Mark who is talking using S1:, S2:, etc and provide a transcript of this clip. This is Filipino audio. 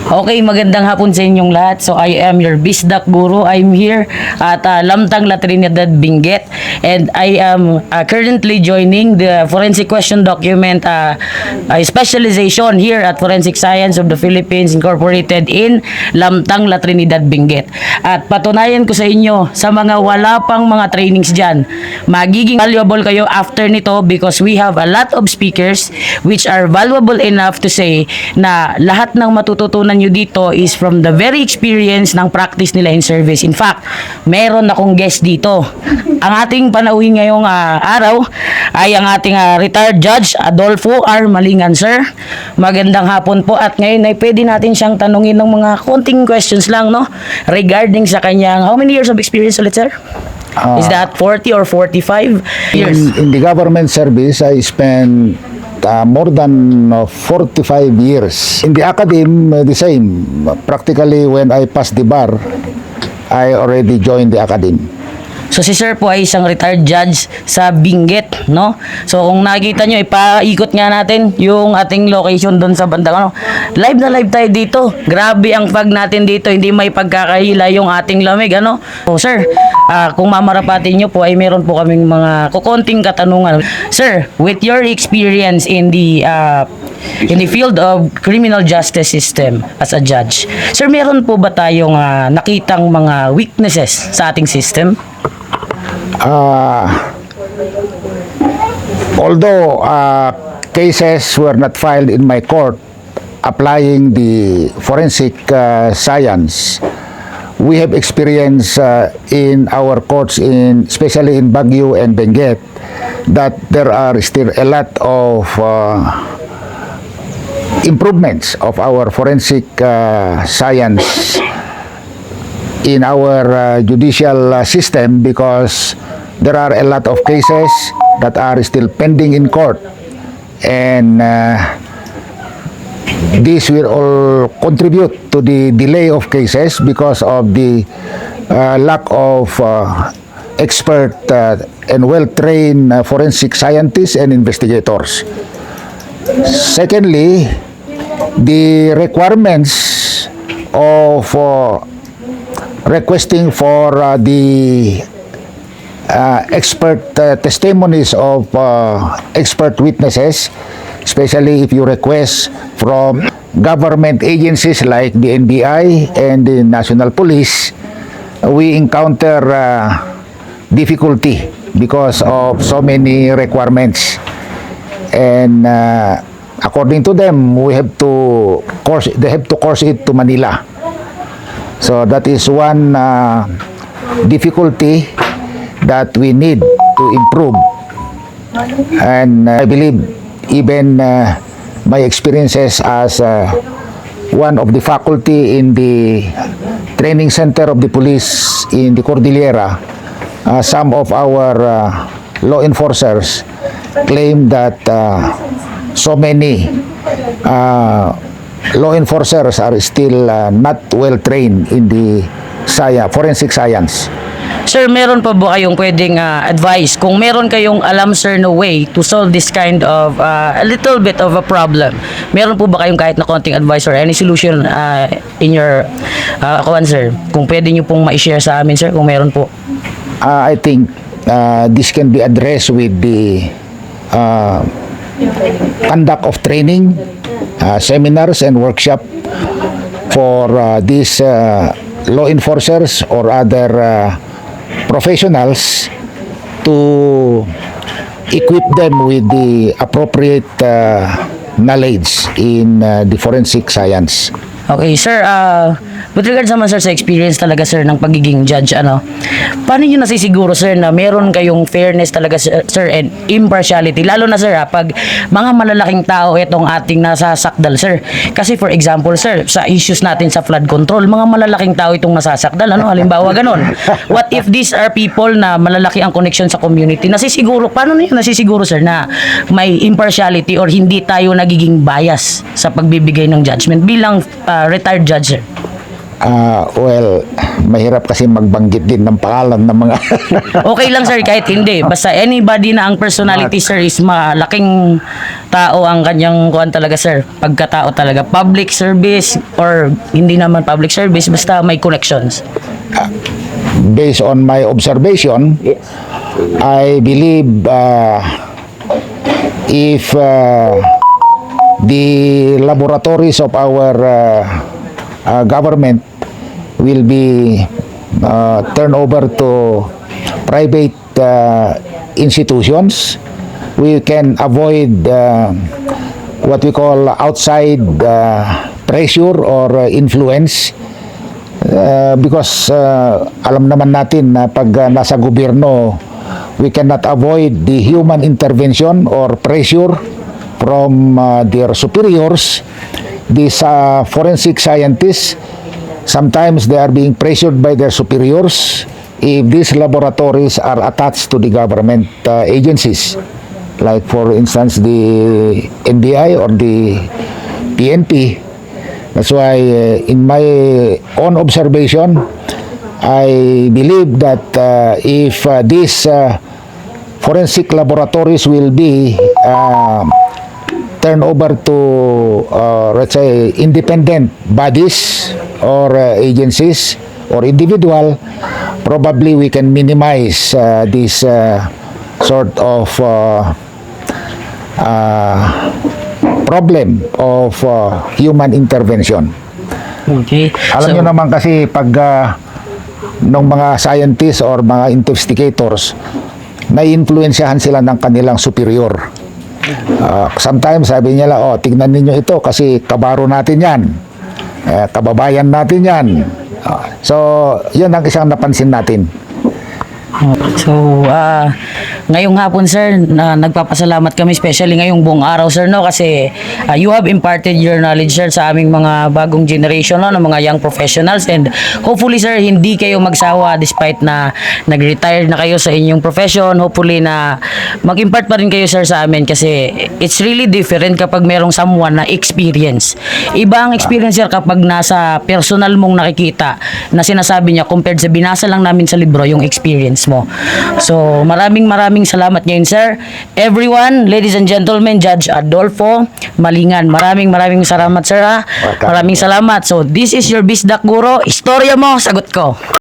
S1: Okay, magandang hapon sa inyong lahat. So I am your Bisdak Guru. I'm here at Lamtang La Trinidad, Benguet, and I am currently joining the Forensic Question Document specialization here at Forensic Science of the Philippines Incorporated in Lamtang La Trinidad, Benguet. At patunayan ko sa inyo, sa mga wala pang mga trainings dyan, magiging valuable kayo after nito because we have a lot of speakers which are valuable enough to say na lahat ng matututunan nyo dito is from the very experience ng practice nila in service. In fact, meron akong guest dito. Ang ating panauhin ngayong araw ay ang ating retired judge, Adolfo R. Malingan, sir. Magandang hapon po at ngayon ay pwede natin siyang tanungin ng mga konting questions lang, no? Regarding sa kanyang, how many years of experience ulit, sir? Is that 40 or 45 years?
S2: In the government service, I spent more than 45 years. In the academy, the same. Practically, when I passed the bar, I already joined the academy.
S1: So si sir po ay isang retired judge sa Benguet, no? So kung nakikita nyo, ipaikot nga natin yung ating location doon sa bandang ano. Live na live tayo dito. Grabe ang fog natin dito, hindi may pagkakahila yung ating lamig, ano? So sir, kung mamarapatin nyo po ay meron po kaming mga kukonting katanungan. Sir, with your experience in the field of criminal justice system as a judge, sir, meron po ba tayong nakitang mga weaknesses sa ating system?
S2: Although cases were not filed in my court applying the forensic science, we have experience in our courts, especially in Baguio and Benguet, that there are still a lot of improvements of our forensic science in our judicial system, because there are a lot of cases that are still pending in court, and this will all contribute to the delay of cases because of the lack of expert and well-trained forensic scientists and investigators. Secondly, the requirements of requesting for the expert testimonies of expert witnesses, especially if you request from government agencies like the NBI and the National Police, we encounter difficulty because of so many requirements. And according to them, they have to course it to Manila. So that is one difficulty that we need to improve. And I believe even my experiences as one of the faculty in the training center of the police in the Cordillera, some of our law enforcers claim that so many law enforcers are still not well trained in the forensic science.
S1: Sir, meron pa ba kayong pwedeng advice kung meron kayong alam, sir, no way to solve this kind of a little bit of a problem? Meron po ba kayong kahit na konting advice or any solution in your sir? Kung pwede nyo pong ma-share sa amin, sir, kung meron po.
S2: I think this can be addressed with the conduct of training, seminars and workshop for these law enforcers or other professionals to equip them with the appropriate knowledge in the forensic science.
S1: Okay, sir, with regards naman, sir, sa experience talaga, sir, ng pagiging judge, paano nyo nasisiguro, sir, na meron kayong fairness talaga, sir, and impartiality? Lalo na, sir, pag mga malalaking tao itong ating nasasakdal, sir. Kasi, for example, sir, sa issues natin sa flood control, mga malalaking tao itong nasasakdal, halimbawa, ganon. What if these are people na malalaki ang connection sa community? Nasisiguro, paano nyo nasisiguro, sir, na may impartiality or hindi tayo nagiging bias sa pagbibigay ng judgment bilang retired judge, sir?
S2: Well, mahirap kasi magbanggit din ng pangalan ng mga
S1: Okay lang sir, kahit hindi. Basta anybody na ang personality sir is malaking tao ang kanyang kuan talaga sir. Pagkatao talaga. Public service or hindi naman public service, basta may connections.
S2: based on my observation. I believe if the laboratories of our government will be turned over to private institutions, we can avoid what we call outside pressure or influence. Because alam naman natin na pag nasa gobyerno, we cannot avoid the human intervention or pressure from their superiors. These forensic scientists, sometimes they are being pressured by their superiors if these laboratories are attached to the government agencies. Like for instance, the NBI or the PNP. That's why in my own observation, I believe that if these forensic laboratories will be turned over to, let's say, independent bodies or agencies or individual, probably we can minimize this sort of problem of human intervention.
S1: Okay.
S2: Alam nyo naman kasi pag ng mga scientists or mga investigators, nai-influensyahan sila ng kanilang superior. Sometimes sabi nila, oh, tignan ninyo ito kasi kabaro natin yan. Kababayan natin yan. So, yun ang isang napansin natin.
S1: So, ngayong hapon sir, nagpapasalamat kami especially ngayong buong araw sir, no, kasi you have imparted your knowledge sir sa aming mga bagong generation, no, ng mga young professionals, and hopefully sir, hindi kayo magsawa despite na nag-retire na kayo sa inyong profession. Hopefully na mag-impart pa rin kayo sir sa amin, kasi it's really different kapag merong someone na experience. Iba ang experience sir kapag nasa personal mong nakikita na sinasabi niya compared sa binasa lang namin sa libro yung experience mo. So, maraming salamat ngayon, sir. Everyone, ladies and gentlemen, Judge Adolfo Malingan. Maraming salamat, sir. Ha? Maraming salamat. So, this is your Bisdak Guro. Istorya mo, sagot ko.